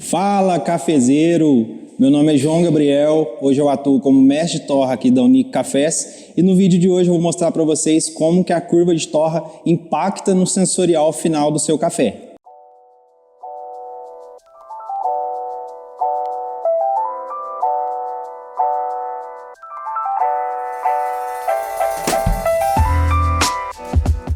Fala, cafezeiro! Meu nome é João Gabriel, hoje eu atuo como mestre de torra aqui da Unique Cafés e no vídeo de hoje eu vou mostrar para vocês como que a curva de torra impacta no sensorial final do seu café.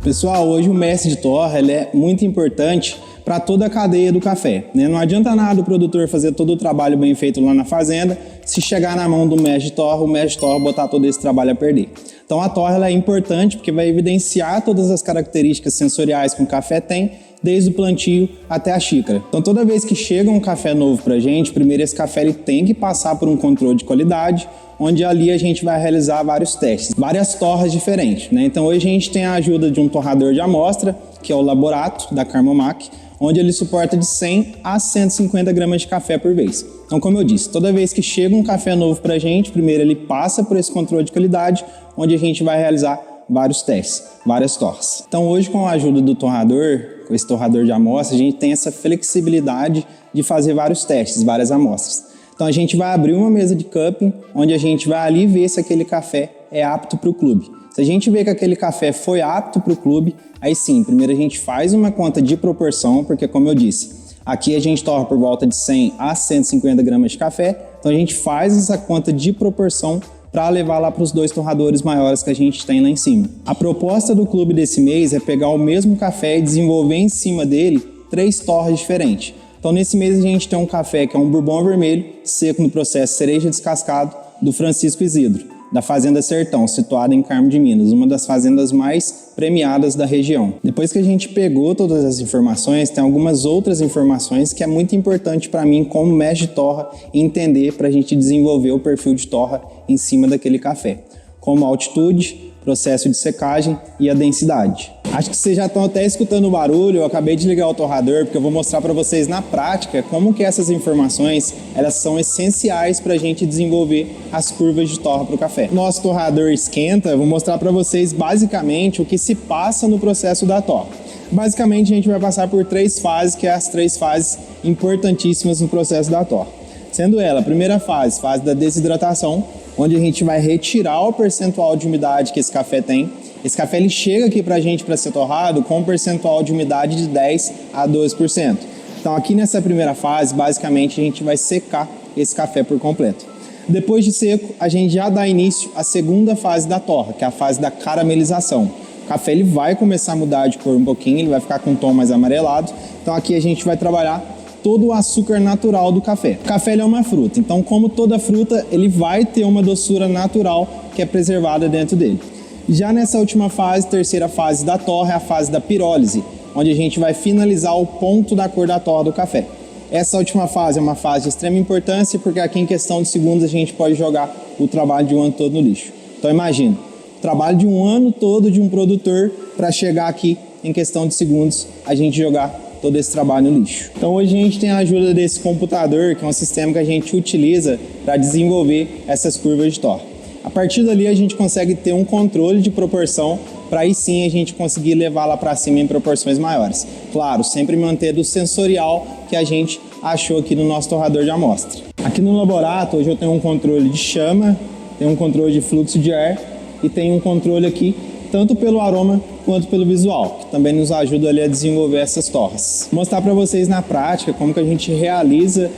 Pessoal, hoje o mestre de torra é muito importante para toda a cadeia do café, né? Não adianta nada o produtor fazer todo o trabalho bem feito lá na fazenda, se chegar na mão do mestre de torra, o mestre de torra botar todo esse trabalho a perder. Então a torra é importante porque vai evidenciar todas as características sensoriais que um café tem, desde o plantio até a xícara. Então toda vez que chega um café novo para a gente, primeiro esse café ele tem que passar por um controle de qualidade, onde ali a gente vai realizar vários testes, várias torras diferentes, né? Então hoje a gente tem a ajuda de um torrador de amostra, que é o Laborato da Carmomac, onde ele suporta de 100 a 150 gramas de café por vez. Então, como eu disse, toda vez que chega um café novo para a gente, primeiro ele passa por esse controle de qualidade, onde a gente vai realizar vários testes, várias torras. Então, hoje, com a ajuda do torrador, com esse torrador de amostra, a gente tem essa flexibilidade de fazer vários testes, várias amostras. Então, a gente vai abrir uma mesa de cupping, onde a gente vai ali ver se aquele café é apto para o clube. Se a gente vê que aquele café foi apto para o clube, aí sim, primeiro a gente faz uma conta de proporção, porque como eu disse, aqui a gente torra por volta de 100 a 150 gramas de café, então a gente faz essa conta de proporção para levar lá para os dois torradores maiores que a gente tem lá em cima. A proposta do clube desse mês é pegar o mesmo café e desenvolver em cima dele 3 torras diferentes. Então nesse mês a gente tem um café que é um bourbon vermelho, seco no processo cereja descascado, do Francisco Isidro, da Fazenda Sertão, situada em Carmo de Minas, uma das fazendas mais premiadas da região. Depois que a gente pegou todas as informações, tem algumas outras informações que é muito importante para mim como mestre de torra entender para a gente desenvolver o perfil de torra em cima daquele café, como a altitude, processo de secagem e a densidade. Acho que vocês já estão até escutando o barulho, eu acabei de ligar o torrador porque eu vou mostrar para vocês na prática como que essas informações elas são essenciais para a gente desenvolver as curvas de torra para o café. Nosso torrador esquenta, eu vou mostrar para vocês basicamente o que se passa no processo da torra. Basicamente a gente vai passar por 3 fases, que é as 3 fases importantíssimas no processo da torra. Sendo ela a primeira fase, fase da desidratação, onde a gente vai retirar o percentual de umidade que esse café tem. Esse café ele chega aqui para a gente para ser torrado com um percentual de umidade de 10 a 12%. Então aqui nessa primeira fase, basicamente a gente vai secar esse café por completo. Depois de seco, a gente já dá início à segunda fase da torra, que é a fase da caramelização. O café ele vai começar a mudar de cor um pouquinho, ele vai ficar com um tom mais amarelado. Então aqui a gente vai trabalhar todo o açúcar natural do café. O café ele é uma fruta, então como toda fruta, ele vai ter uma doçura natural que é preservada dentro dele. Já nessa última fase, terceira fase da torra, é a fase da pirólise, onde a gente vai finalizar o ponto da cor da torra do café. Essa última fase é uma fase de extrema importância, porque aqui em questão de segundos a gente pode jogar o trabalho de um ano todo no lixo. Então imagina, o trabalho de um ano todo de um produtor para chegar aqui em questão de segundos a gente jogar todo esse trabalho no lixo. Então hoje a gente tem a ajuda desse computador, que é um sistema que a gente utiliza para desenvolver essas curvas de torra. A partir dali a gente consegue ter um controle de proporção para aí sim a gente conseguir levar lá para cima em proporções maiores. Claro, sempre manter do sensorial que a gente achou aqui no nosso torrador de amostra. Aqui no Laborato hoje eu tenho um controle de chama, tenho um controle de fluxo de ar e tenho um controle aqui tanto pelo aroma quanto pelo visual, que também nos ajuda ali a desenvolver essas torras. Vou mostrar para vocês na prática como que a gente realiza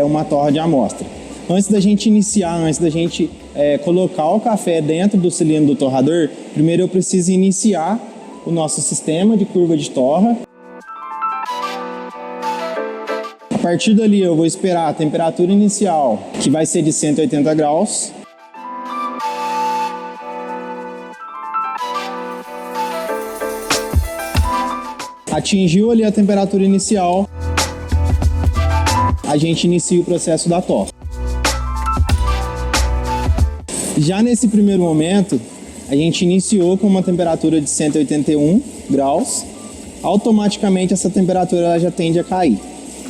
uma torra de amostra. Antes da gente iniciar, antes da gente colocar o café dentro do cilindro do torrador, primeiro eu preciso iniciar o nosso sistema de curva de torra. A partir dali eu vou esperar a temperatura inicial, que vai ser de 180 graus. Atingiu ali a temperatura inicial, a gente inicia o processo da torra. Já nesse primeiro momento, a gente iniciou com uma temperatura de 181 graus, automaticamente essa temperatura ela já tende a cair.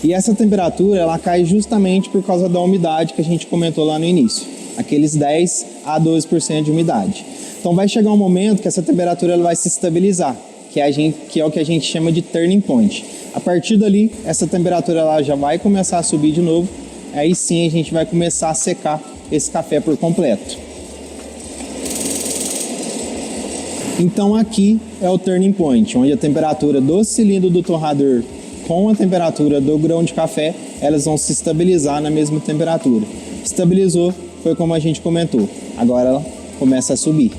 E essa temperatura ela cai justamente por causa da umidade que a gente comentou lá no início, aqueles 10 a 12% de umidade. Então vai chegar um momento que essa temperatura ela vai se estabilizar, que é o que a gente chama de turning point. A A partir dali, essa temperatura ela já vai começar a subir de novo. Aí sim a gente vai começar a secar esse café por completo. Então aqui é o turning point, onde a temperatura do cilindro do torrador com a temperatura do grão de café, elas vão se estabilizar na mesma temperatura. Estabilizou, foi como a gente comentou. Agora ela começa a subir.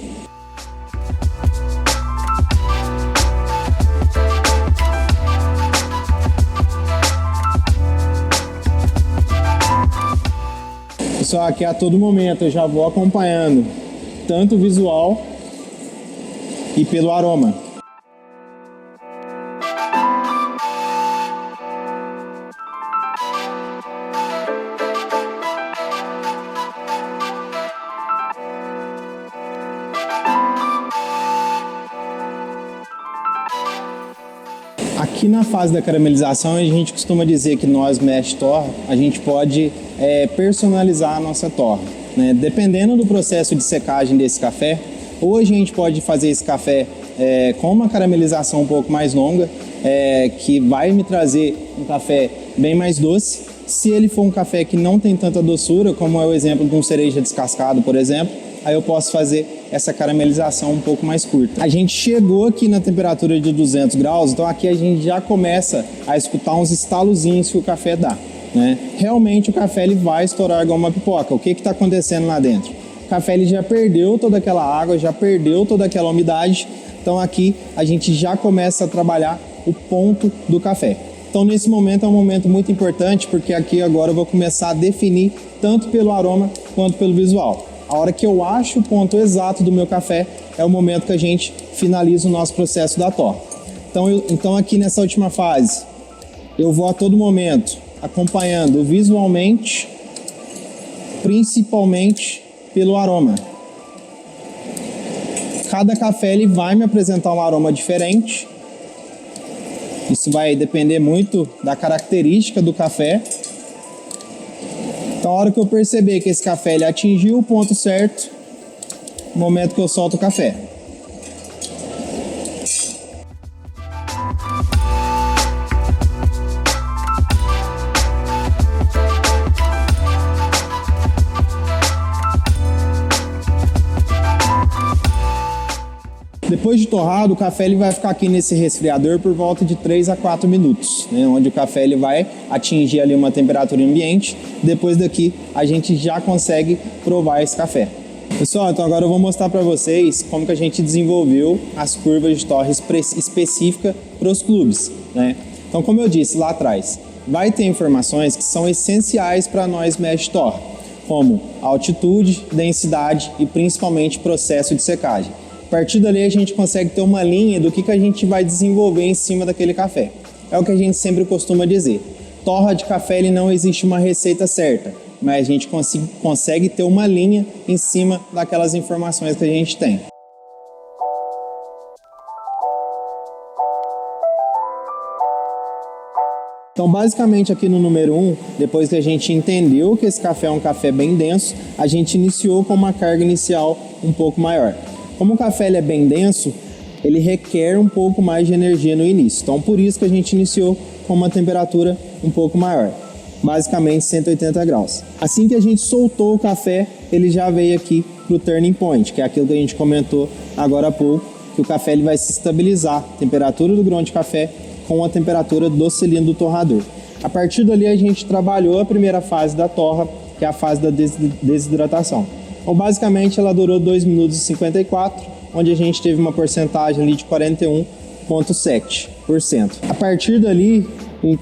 Pessoal, aqui a todo momento eu já vou acompanhando tanto o visual e pelo aroma. Aqui na fase da caramelização, a gente costuma dizer que nós, mestre torra, a gente pode personalizar a nossa torra, né? Dependendo do processo de secagem desse café, ou a gente pode fazer esse café com uma caramelização um pouco mais longa, que vai me trazer um café bem mais doce. Se ele for um café que não tem tanta doçura, como é o exemplo de um cereja descascado, por exemplo, aí eu posso fazer essa caramelização um pouco mais curta. A gente chegou aqui na temperatura de 200 graus, então aqui a gente já começa a escutar uns estalozinhos que o café dá, né? Realmente o café ele vai estourar igual uma pipoca. O que está acontecendo lá dentro? O café ele já perdeu toda aquela água, já perdeu toda aquela umidade, então aqui a gente já começa a trabalhar o ponto do café. Então nesse momento é um momento muito importante, porque aqui agora eu vou começar a definir tanto pelo aroma quanto pelo visual. A hora que eu acho o ponto exato do meu café é o momento que a gente finaliza o nosso processo da torra. Então aqui nessa última fase, eu vou a todo momento acompanhando visualmente, principalmente pelo aroma. Cada café ele vai me apresentar um aroma diferente. Isso vai depender muito da característica do café. Então, a hora que eu perceber que esse café ele atingiu o ponto certo, no momento que eu solto o café. Depois de torrado, o café ele vai ficar aqui nesse resfriador por volta de 3 a 4 minutos, né? Onde o café ele vai atingir ali uma temperatura ambiente. Depois daqui, a gente já consegue provar esse café. Pessoal, então agora eu vou mostrar para vocês como que a gente desenvolveu as curvas de torre específica para os clubes, né? Então, como eu disse lá atrás, vai ter informações que são essenciais para nós mestre torre, como altitude, densidade e principalmente processo de secagem. A partir dali a gente consegue ter uma linha do que a gente vai desenvolver em cima daquele café. É o que a gente sempre costuma dizer. Torra de café ele não existe uma receita certa, mas a gente consegue ter uma linha em cima daquelas informações que a gente tem. Então, basicamente aqui no número 1, depois que a gente entendeu que esse café é um café bem denso, a gente iniciou com uma carga inicial um pouco maior. Como o café ele é bem denso, ele requer um pouco mais de energia no início. Então, por isso que a gente iniciou com uma temperatura um pouco maior, basicamente 180 graus. Assim que a gente soltou o café, ele já veio aqui para o turning point, que é aquilo que a gente comentou agora há pouco, que o café ele vai se estabilizar, a temperatura do grão de café com a temperatura do cilindro do torrador. A partir dali, a gente trabalhou a primeira fase da torra, que é a fase da desidratação. Então, basicamente, ela durou 2 minutos e 54, onde a gente teve uma porcentagem ali de 41,7%. A partir dali,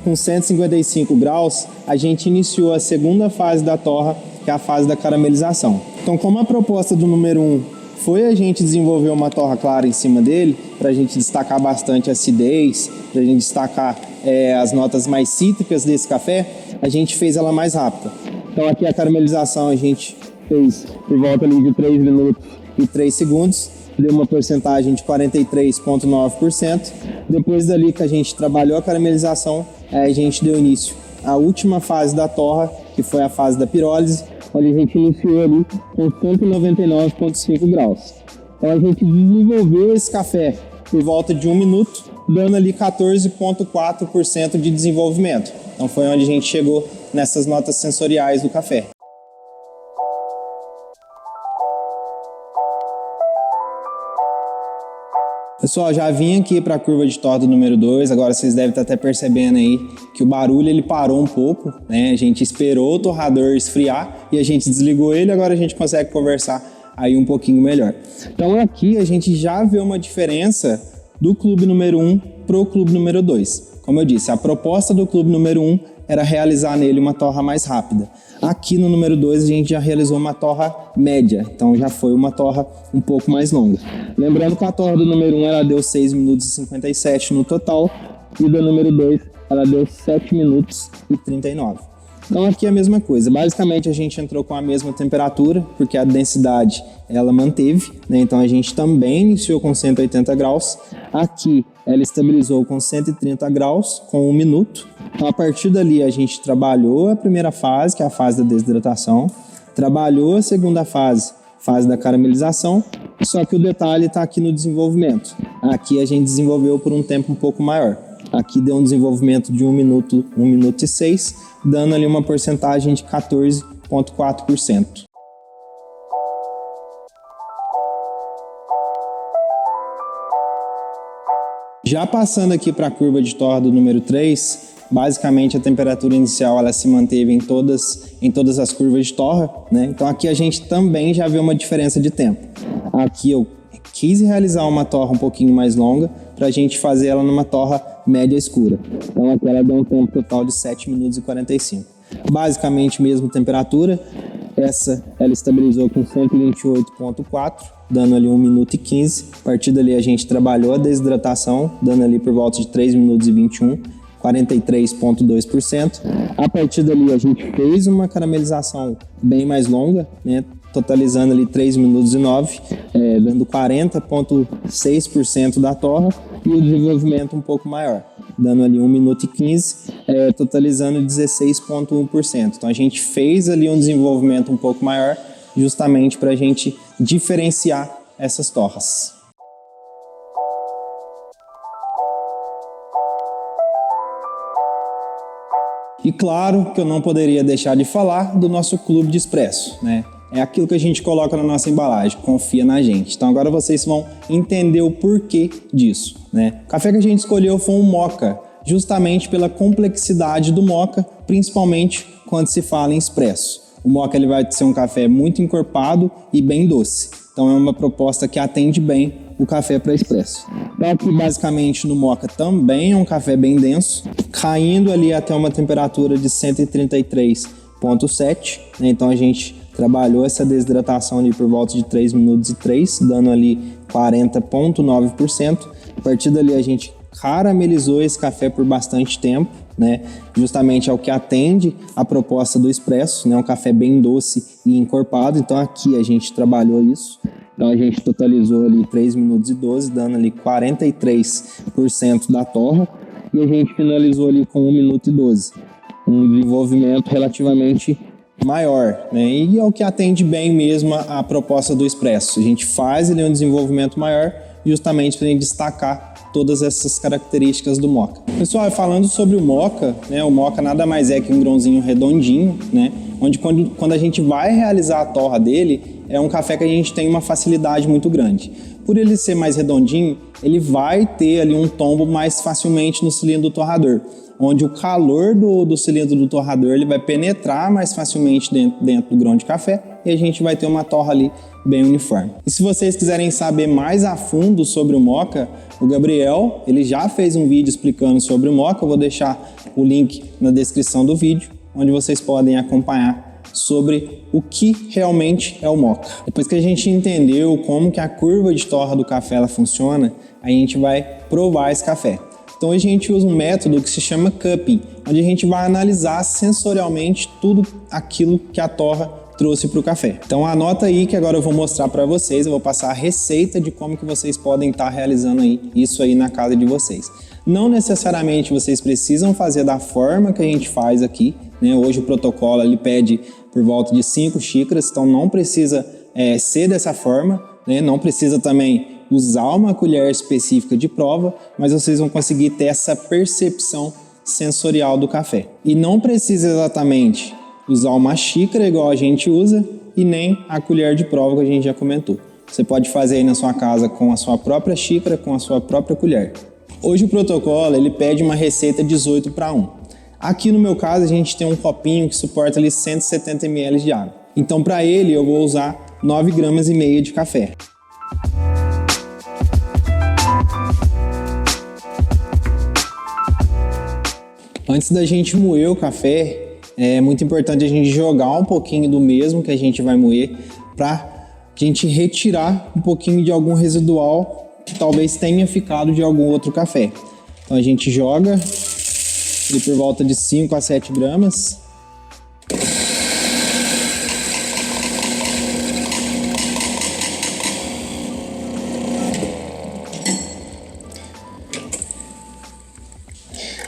com 155 graus, a gente iniciou a segunda fase da torra, que é a fase da caramelização. Então, como a proposta do número 1 foi a gente desenvolver uma torra clara em cima dele, para a gente destacar bastante a acidez, para a gente destacar as notas mais cítricas desse café, a gente fez ela mais rápida. Então, aqui a caramelização a gente fez por volta ali de 3 minutos e 3 segundos, deu uma porcentagem de 43,9%. Depois dali que a gente trabalhou a caramelização, a gente deu início à última fase da torra, que foi a fase da pirólise, onde a gente iniciou ali com 199,5 graus. Então a gente desenvolveu esse café por volta de 1 minuto, dando ali 14,4% de desenvolvimento. Então foi onde a gente chegou nessas notas sensoriais do café. Pessoal, já vim aqui para a curva de torta número 2, agora vocês devem estar até percebendo aí que o barulho ele parou um pouco, né? A gente esperou o torrador esfriar e a gente desligou ele, agora a gente consegue conversar aí um pouquinho melhor. Então aqui a gente já vê uma diferença do clube número 1 para o clube número 2. Como eu disse, a proposta do clube número 1 era realizar nele uma torra mais rápida. Aqui no número 2 a gente já realizou uma torra média, então já foi uma torra um pouco mais longa. Lembrando que a torra do número 1 ela deu 6 minutos e 57 no total e da número 2 ela deu 7 minutos e 39. Então aqui é a mesma coisa, basicamente a gente entrou com a mesma temperatura, porque a densidade ela manteve, né? Então a gente também iniciou com 180 graus, aqui ela estabilizou com 130 graus, com 1 minuto. Então a partir dali a gente trabalhou a primeira fase, que é a fase da desidratação, trabalhou a segunda fase, fase da caramelização, só que o detalhe está aqui no desenvolvimento. Aqui a gente desenvolveu por um tempo um pouco maior. Aqui deu um desenvolvimento de 1 minuto e 6, dando ali uma porcentagem de 14,4%. Já passando aqui para a curva de torra do número 3, basicamente a temperatura inicial ela se manteve em todas as curvas de torra, né? Então aqui a gente também já vê uma diferença de tempo. Aqui eu quis realizar uma torra um pouquinho mais longa para a gente fazer ela numa torra média escura. Então aqui ela deu um tempo total de 7 minutos e 45. Basicamente mesma temperatura, essa ela estabilizou com 128,4, dando ali 1 minuto e 15. A partir dali a gente trabalhou a desidratação, dando ali por volta de 3 minutos e 21, 43,2%. A partir dali a gente fez uma caramelização bem mais longa, né? Totalizando ali 3 minutos e 9, dando 40,6% da torra e o desenvolvimento um pouco maior, dando ali 1 minuto e 15, totalizando 16,1%. Então a gente fez ali um desenvolvimento um pouco maior, justamente para a gente diferenciar essas torras. E claro que eu não poderia deixar de falar do nosso clube de expresso, né? É aquilo que a gente coloca na nossa embalagem, confia na gente. Então agora vocês vão entender o porquê disso, né? O café que a gente escolheu foi um moka, justamente pela complexidade do moka, principalmente quando se fala em expresso. O moka ele vai ser um café muito encorpado e bem doce. Então é uma proposta que atende bem o café para expresso. Então aqui basicamente no moka também é um café bem denso, caindo ali até uma temperatura de 133,7, né? Então a gente trabalhou essa desidratação ali por volta de 3 minutos e 3, dando ali 40,9%. A partir dali a gente caramelizou esse café por bastante tempo, né? Justamente é o que atende a proposta do expresso, né? Um café bem doce e encorpado. Então aqui a gente trabalhou isso. Então a gente totalizou ali 3 minutos e 12, dando ali 43% da torra. E a gente finalizou ali com 1 minuto e 12. Um desenvolvimento relativamente maior, né? E é o que atende bem mesmo a proposta do expresso. A gente faz ali um desenvolvimento maior justamente para a gente destacar todas essas características do moka. Pessoal, falando sobre o moka, né? O moka nada mais é que um grãozinho redondinho, né? Onde quando a gente vai realizar a torra dele, é um café que a gente tem uma facilidade muito grande. Por ele ser mais redondinho, ele vai ter ali um tombo mais facilmente no cilindro do torrador, onde o calor do cilindro do torrador ele vai penetrar mais facilmente dentro do grão de café e a gente vai ter uma torra ali bem uniforme. E se vocês quiserem saber mais a fundo sobre o moka, o Gabriel ele já fez um vídeo explicando sobre o moka, eu vou deixar o link na descrição do vídeo, onde vocês podem acompanhar sobre o que realmente é o moka. Depois que a gente entendeu como que a curva de torra do café ela funciona, a gente vai provar esse café. Então a gente usa um método que se chama cupping, onde a gente vai analisar sensorialmente tudo aquilo que a torra trouxe para o café. Então anota aí que agora eu vou mostrar para vocês, eu vou passar a receita de como que vocês podem estar realizando isso aí na casa de vocês. Não necessariamente vocês precisam fazer da forma que a gente faz aqui, né? Hoje o protocolo ele pede por volta de 5 xícaras, então não precisa ser dessa forma, né? Não precisa também usar uma colher específica de prova, mas vocês vão conseguir ter essa percepção sensorial do café. E não precisa exatamente usar uma xícara igual a gente usa e nem a colher de prova que a gente já comentou. Você pode fazer aí na sua casa com a sua própria xícara, com a sua própria colher. Hoje o protocolo ele pede uma receita 18:1. Aqui no meu caso a gente tem um copinho que suporta ali 170 ml de água. Então para ele eu vou usar 9,5 gramas de café. Antes da gente moer o café, é muito importante a gente jogar um pouquinho do mesmo que a gente vai moer para a gente retirar um pouquinho de algum residual que talvez tenha ficado de algum outro café. Então a gente joga ele por volta de 5 a 7 gramas.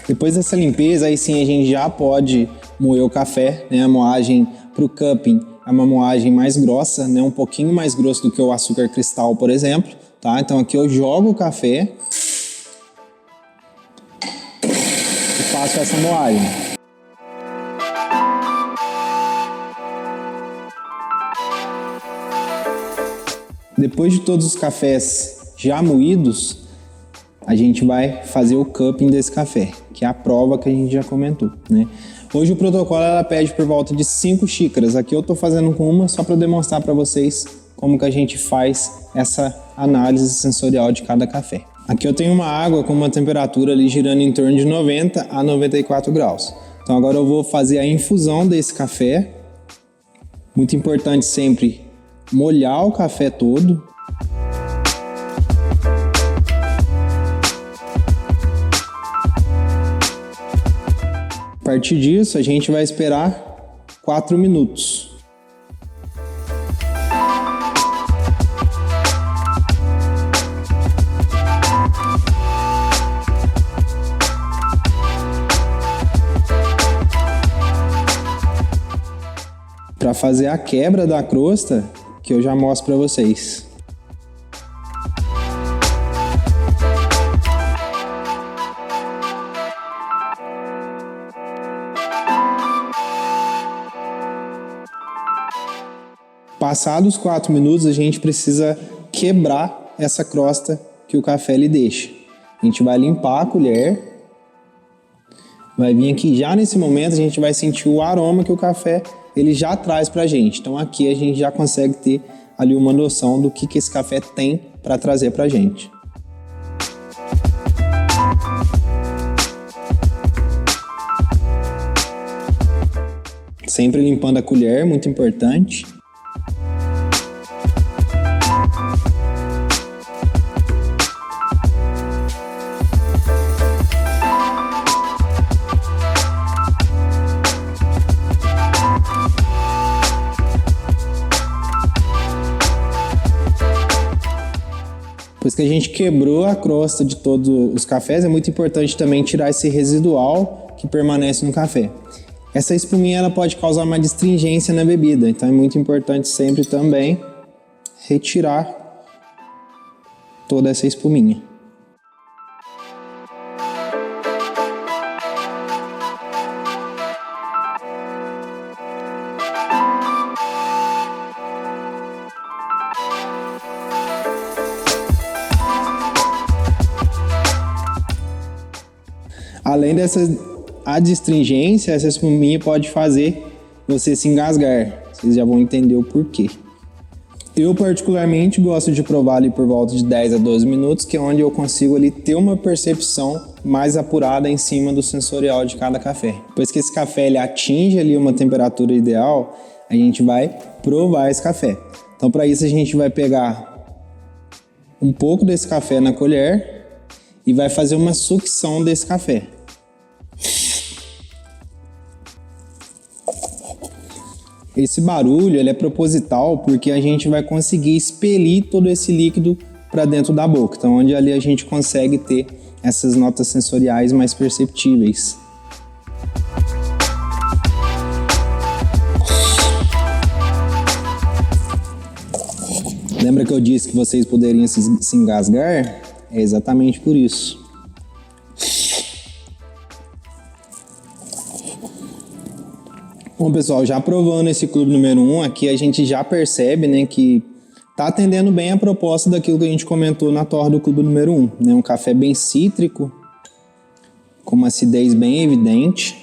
Depois dessa limpeza, aí sim a gente já pode moer o café, né? A moagem para o cupping é uma moagem mais grossa, né? Um pouquinho mais grosso do que o açúcar cristal, por exemplo, tá? Então aqui eu jogo o café e faço essa moagem. Depois de todos os cafés já moídos, a gente vai fazer o cupping desse café, que é a prova que a gente já comentou, né? Hoje o protocolo ela pede por volta de 5 xícaras. Aqui eu tô fazendo com uma só para demonstrar para vocês como que a gente faz essa análise sensorial de cada café. Aqui eu tenho uma água com uma temperatura ali girando em torno de 90 a 94 graus. Então agora eu vou fazer a infusão desse café. Muito importante sempre molhar o café todo. A partir disso, a gente vai esperar 4 minutos. Para fazer a quebra da crosta, que eu já mostro para vocês. Passados 4 minutos, a gente precisa quebrar essa crosta que o café ele deixa. A gente vai limpar a colher, vai vir aqui já nesse momento a gente vai sentir o aroma que o café ele já traz pra gente. Então aqui a gente já consegue ter ali uma noção do que esse café tem para trazer pra gente. Sempre limpando a colher, muito importante. Depois que a gente quebrou a crosta de todos os cafés, é muito importante também tirar esse residual que permanece no café. Essa espuminha ela pode causar uma astringência na bebida, então é muito importante sempre também retirar toda essa espuminha. Além dessa adstringência, essa espuminha pode fazer você se engasgar. Vocês já vão entender o porquê. Eu particularmente gosto de provar ali por volta de 10 a 12 minutos, que é onde eu consigo ali ter uma percepção mais apurada em cima do sensorial de cada café. Depois que esse café ele atinge ali uma temperatura ideal, a gente vai provar esse café. Então para isso a gente vai pegar um pouco desse café na colher e vai fazer uma sucção desse café. Esse barulho ele é proposital porque a gente vai conseguir expelir todo esse líquido para dentro da boca. Então, onde ali a gente consegue ter essas notas sensoriais mais perceptíveis. Lembra que eu disse que vocês poderiam se engasgar? É exatamente por isso. Bom, pessoal, já provando esse clube número 1, aqui a gente já percebe, né, que tá atendendo bem a proposta daquilo que a gente comentou na torra do clube número 1, né? Um café bem cítrico, com uma acidez bem evidente.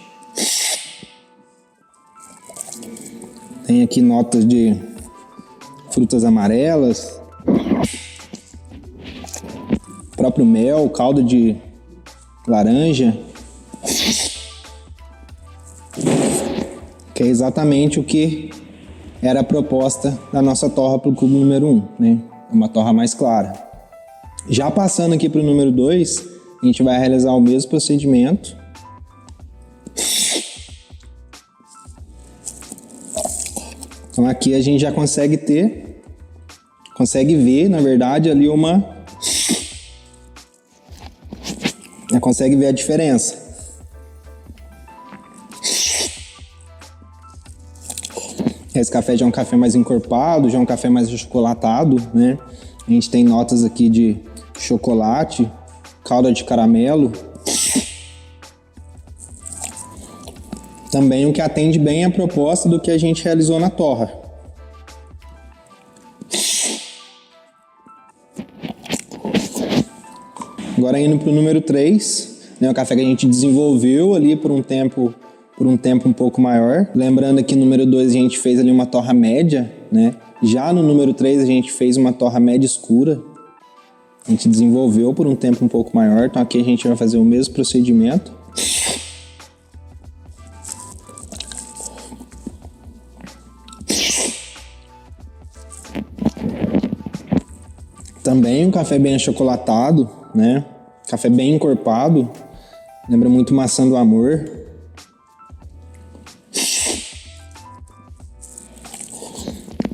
Tem aqui notas de frutas amarelas, próprio mel, caldo de laranja, que é exatamente o que era a proposta da nossa torra para o clube número 1, né? Uma torra mais clara. Já passando aqui para o número 2, a gente vai realizar o mesmo procedimento. Então aqui a gente já consegue ver, na verdade, ali já consegue ver a diferença. Esse café já é um café mais encorpado, já é um café mais achocolatado, né? A gente tem notas aqui de chocolate, calda de caramelo. Também o que atende bem a proposta do que a gente realizou na torra. Agora indo para o número 3, né, o café que a gente desenvolveu ali por um tempo um pouco maior. Lembrando que no número 2 a gente fez ali uma torra média, né? Já no número 3 a gente fez uma torra média escura. A gente desenvolveu por um tempo um pouco maior, então aqui a gente vai fazer o mesmo procedimento. Também um café bem achocolatado, né? Café bem encorpado, lembra muito maçã do amor.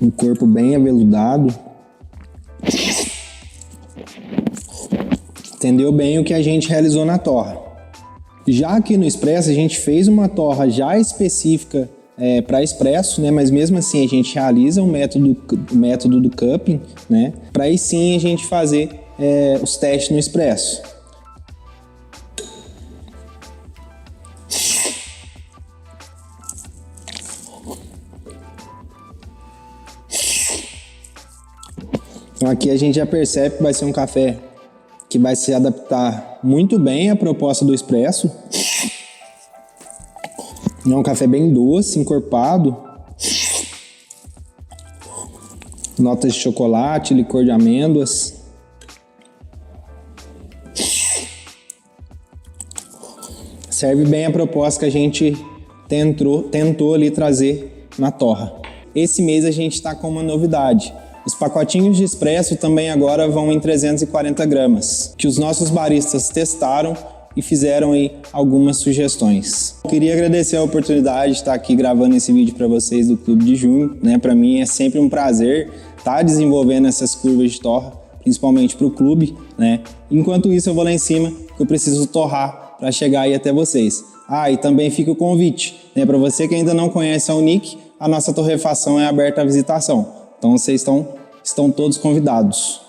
Um corpo bem aveludado. Entendeu bem o que a gente realizou na torra. Já aqui no expresso a gente fez uma torra já específica para expresso, né? Mas mesmo assim a gente realiza o método do cupping, né? Para aí sim a gente fazer os testes no expresso. Então aqui a gente já percebe que vai ser um café que vai se adaptar muito bem à proposta do expresso. É um café bem doce, encorpado. Notas de chocolate, licor de amêndoas. Serve bem a proposta que a gente tentou ali trazer na torra. Esse mês a gente está com uma novidade. Os pacotinhos de expresso também agora vão em 340 gramas, que os nossos baristas testaram e fizeram aí algumas sugestões. Eu queria agradecer a oportunidade de estar aqui gravando esse vídeo para vocês do Clube de Junho, né? Para mim é sempre um prazer estar desenvolvendo essas curvas de torra, principalmente para o clube, né? Enquanto isso eu vou lá em cima, que eu preciso torrar para chegar aí até vocês. E também fica o convite, né? Para você que ainda não conhece a Unique, a nossa torrefação é aberta à visitação. Então vocês estão todos convidados.